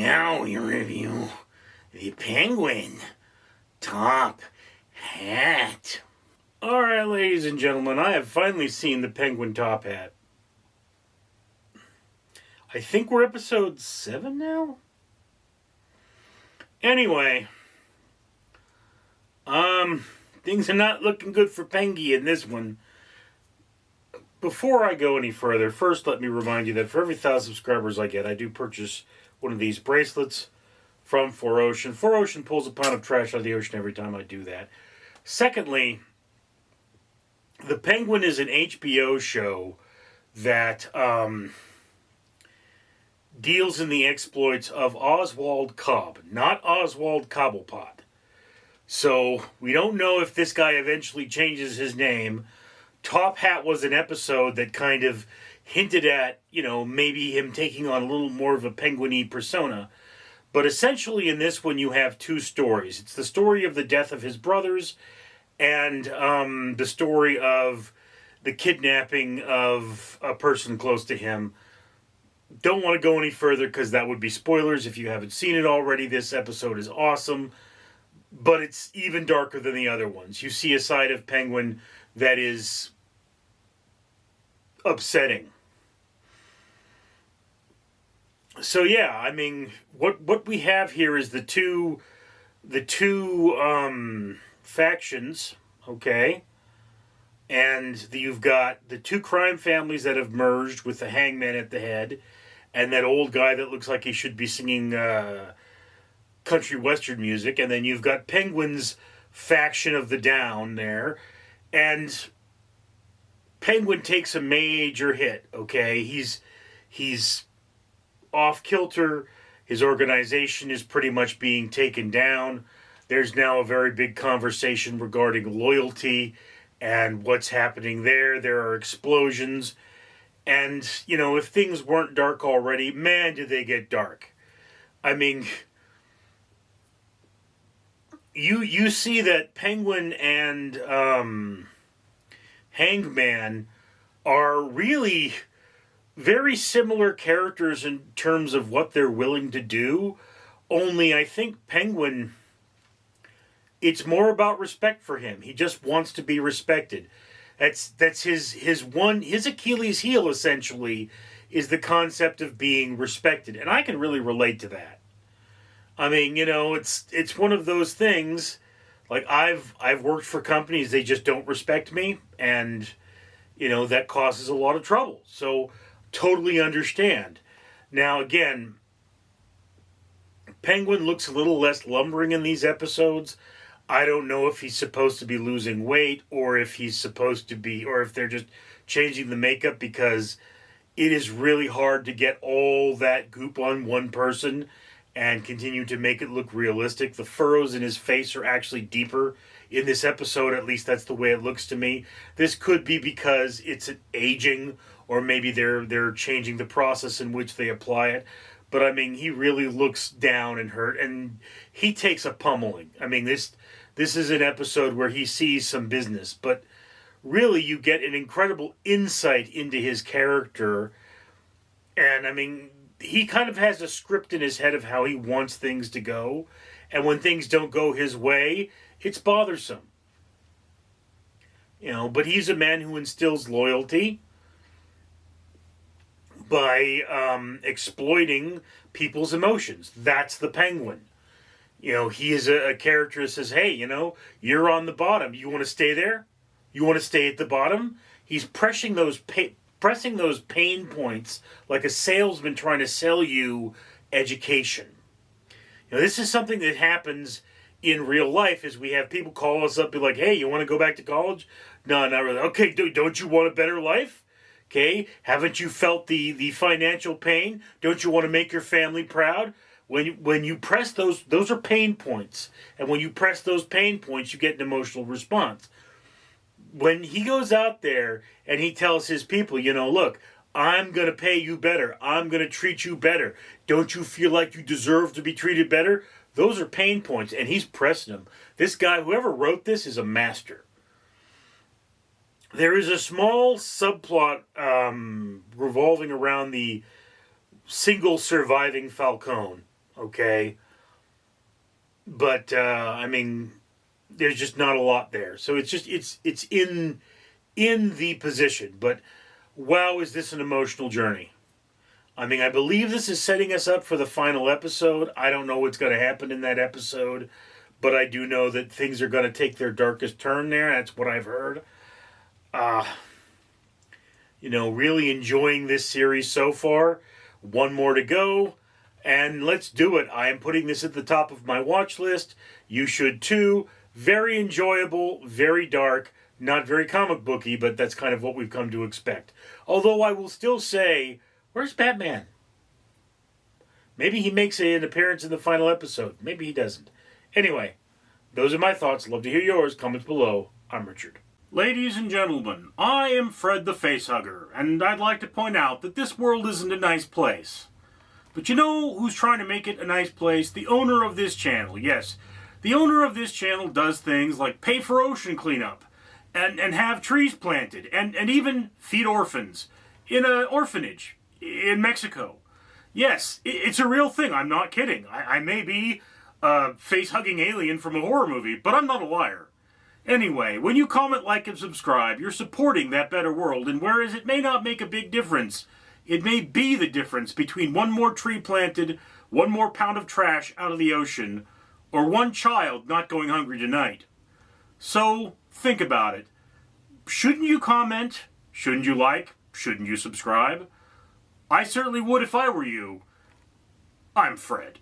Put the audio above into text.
now we review the Penguin top hat. Alright, ladies and gentlemen, I have finally seen the Penguin top hat. I think we're episode 7 now? Anyway, things are not looking good for Pengy in this one. Before I go any further, first let me remind you that for every 1,000 subscribers I get, I do purchase one of these bracelets from 4Ocean. 4Ocean pulls a pound of trash out of the ocean every time I do that. Secondly, The Penguin is an HBO show that deals in the exploits of Oswald Cobb, not Oswald Cobblepot. So we don't know if this guy eventually changes his name. Top Hat was an episode that kind of hinted at, maybe him taking on a little more of a penguin-y persona. But essentially in this one you have two stories. It's the story of the death of his brothers and the story of the kidnapping of a person close to him. Don't want to go any further because that would be spoilers. If you haven't seen it already, this episode is awesome. But it's even darker than the other ones. You see a side of Penguin that is upsetting. So yeah, I mean, what we have here is the two factions, okay? And you've got the two crime families that have merged with the hangman at the head, and that old guy that looks like he should be singing country western music, and then you've got Penguin's faction of the Down there, and Penguin takes a major hit, okay? He's off kilter. His organization is pretty much being taken down. There's now a very big conversation regarding loyalty and what's happening there. There are explosions. And, if things weren't dark already, man, did they get dark. I mean, you see that Penguin and Hangman are really very similar characters in terms of what they're willing to do. Only I think Penguin, it's more about respect for him. He just wants to be respected. That's his Achilles heel, essentially, is the concept of being respected. And I can really relate to that. I mean, it's one of those things, like I've worked for companies, they just don't respect me, and that causes a lot of trouble. So totally understand. Now again, Penguin looks a little less lumbering in these episodes. I don't know if he's supposed to be losing weight, or if he's supposed to be, or if they're just changing the makeup, because it is really hard to get all that goop on one person and continue to make it look realistic. The furrows in his face are actually deeper in this episode. At least that's the way it looks to me. This could be because it's an aging, or maybe they're changing the process in which they apply it. But I mean, he really looks down and hurt, and he takes a pummeling. I mean, this is an episode where he sees some business, but really you get an incredible insight into his character. And I mean, he kind of has a script in his head of how he wants things to go, and when things don't go his way, it's bothersome. But he's a man who instills loyalty by exploiting people's emotions. That's the Penguin. He is a character that says, hey, you're on the bottom. You want to stay there? You want to stay at the bottom? He's pressing those pain points like a salesman trying to sell you education. This is something that happens in real life, is we have people call us up and be like, hey, you want to go back to college? No, not really. Okay, don't you want a better life? Okay, haven't you felt the financial pain? Don't you want to make your family proud? When you press those are pain points. And when you press those pain points, you get an emotional response. When he goes out there and he tells his people, look, I'm going to pay you better. I'm going to treat you better. Don't you feel like you deserve to be treated better? Those are pain points, and he's pressing them. This guy, whoever wrote this, is a master. There is a small subplot revolving around the single surviving Falcone. okay? But, I mean, there's just not a lot there. So it's in the position. But, wow, is this an emotional journey? I mean, I believe this is setting us up for the final episode. I don't know what's going to happen in that episode, but I do know that things are going to take their darkest turn there. That's what I've heard. Really enjoying this series so far. One more to go, and let's do it. I am putting this at the top of my watch list. You should too. Very enjoyable, very dark, not very comic booky, but that's kind of what we've come to expect. Although I will still say, where's Batman? Maybe he makes an appearance in the final episode. Maybe he doesn't. Anyway, those are my thoughts. Love to hear yours. Comments below. I'm Richard. Ladies and gentlemen, I am Fred the Facehugger, and I'd like to point out that this world isn't a nice place. But you know who's trying to make it a nice place? The owner of this channel, yes. The owner of this channel does things like pay for ocean cleanup, and have trees planted, and even feed orphans in an orphanage in Mexico. Yes, it's a real thing, I'm not kidding. I may be a face-hugging alien from a horror movie, but I'm not a liar. Anyway, when you comment, like, and subscribe, you're supporting that better world, and whereas it may not make a big difference, it may be the difference between one more tree planted, one more pound of trash out of the ocean, or one child not going hungry tonight. So, think about it. Shouldn't you comment? Shouldn't you like? Shouldn't you subscribe? I certainly would if I were you. I'm Fred.